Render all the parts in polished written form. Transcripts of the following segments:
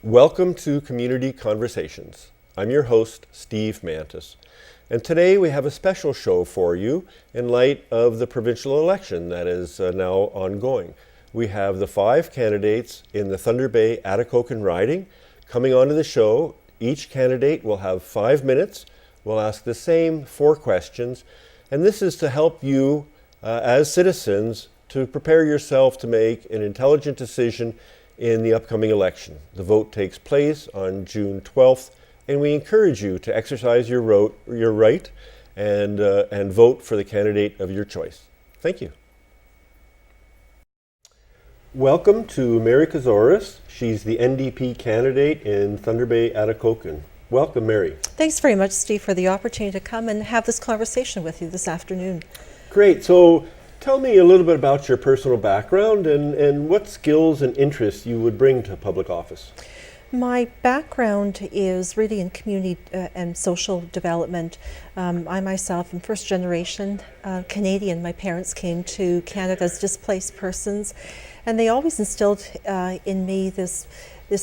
Welcome to Community Conversations. I'm your host, Steve Mantis, and today we have a special show for you in light of the provincial election that is now ongoing. We have the 5 candidates in the Thunder Bay Atkn riding coming onto the show. Each candidate will have 5 minutes. We'll ask the same 4 questions, and this is to help you as citizens to prepare yourself to make an intelligent decision in the upcoming election. The vote takes place on June 12th, and we encourage you to exercise your right and vote for the candidate of your choice. Thank you. Welcome to Mary Kozorys. She's the NDP candidate in Thunder Bay Atkn. Welcome, Mary. Thanks very much, Steve, for the opportunity to come and have this conversation with you this afternoon. Great. So tell me a little bit about your personal background and what skills and interests you would bring to public office. My background is really in community and social development. I myself am first generation Canadian. My parents came to Canada as displaced persons, and they always instilled in me this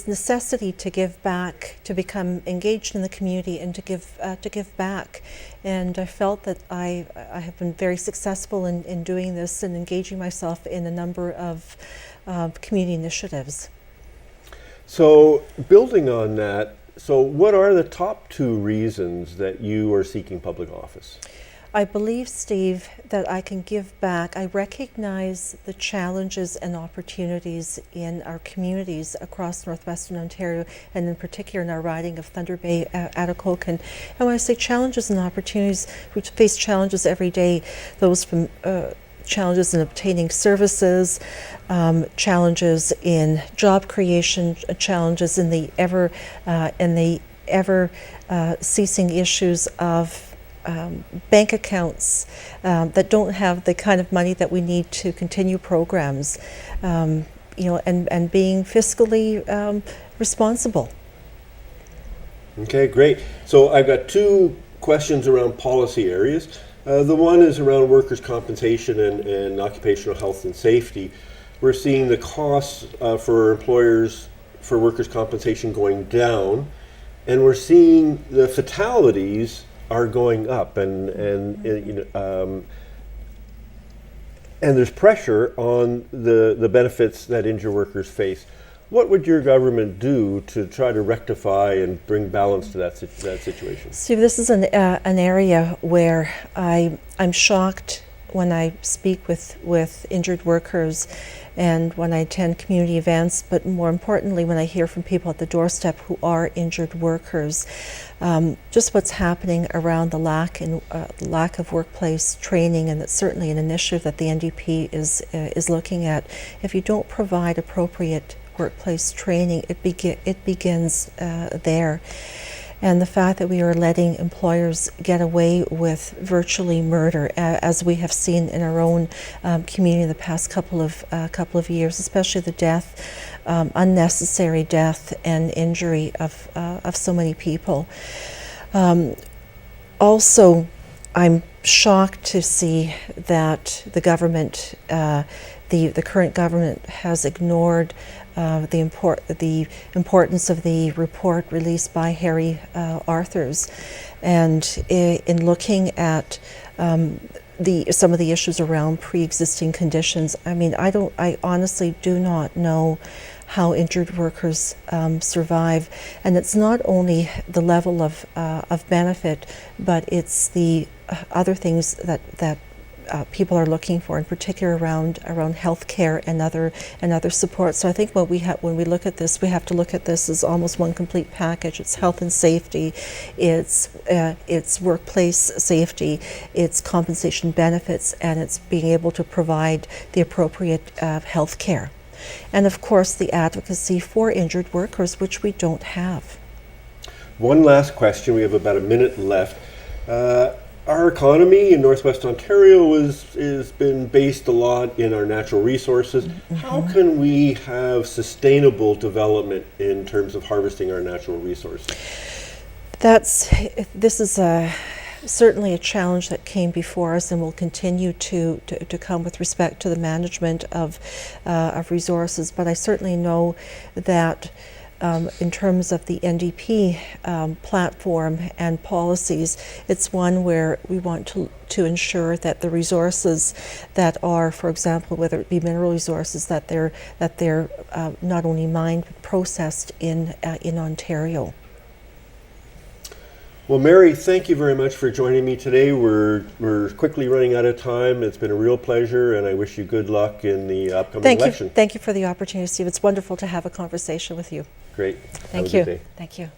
necessity to give back, to become engaged in the community and to give back. And I felt that I have been very successful in doing this and engaging myself in a number of community initiatives. So building on that, so what are the top 2 reasons that you are seeking public office? I believe, Steve, that I can give back. I recognize the challenges and opportunities in our communities across northwestern Ontario, and in particular in our riding of Thunder Bay Atkn. And when I say challenges and opportunities, we face challenges every day, those from challenges in obtaining services, challenges in job creation, challenges in the ever ceasing issues of bank accounts that don't have the kind of money that we need to continue programs, and being fiscally responsible. Okay, great. So I've got 2 questions around policy areas. The one is around workers' compensation and occupational health and safety. We're seeing the costs for employers for workers' compensation going down, and we're seeing the fatalities are going up, and there's pressure on the benefits that injured workers face. What would your government do to try to rectify and bring balance to that situation? Steve, this is an area where I'm shocked when I speak with injured workers and when I attend community events, but more importantly when I hear from people at the doorstep who are injured workers. Just what's happening around the lack of workplace training, and that's certainly an initiative that the NDP is looking at. If you don't provide appropriate workplace training, it begins there. And the fact that we are letting employers get away with virtually murder, as we have seen in our own community in the past couple of years, especially the death, unnecessary death and injury of so many people. Also, I'm shocked to see that the government, the current government, has ignored the importance of the report released by Harry Arthurs, and in looking at some of the issues around pre-existing conditions. I mean, I honestly do not know how injured workers survive, and it's not only the level of benefit, but it's the other things that people are looking for, in particular around health care and other support. So I think when we look at this, we have to look at this as almost one complete package. It's health and safety, it's workplace safety, it's compensation benefits, and it's being able to provide the appropriate health care. And of course the advocacy for injured workers, which we don't have. One last question, we have about a minute left. Our economy in Northwest Ontario has been based a lot in our natural resources. Mm-hmm. How can we have sustainable development in terms of harvesting our natural resources? This is certainly a challenge that came before us and will continue to come with respect to the management of resources. But I certainly know that in terms of the NDP platform and policies, it's one where we want to ensure that the resources that are, for example, whether it be mineral resources, that they're not only mined but processed in Ontario. Well, Mary, thank you very much for joining me today. We're quickly running out of time. It's been a real pleasure, and I wish you good luck in the upcoming election. Thank you for the opportunity, Steve. It's wonderful to have a conversation with you. Great. Thank Have a you. good day. Thank you.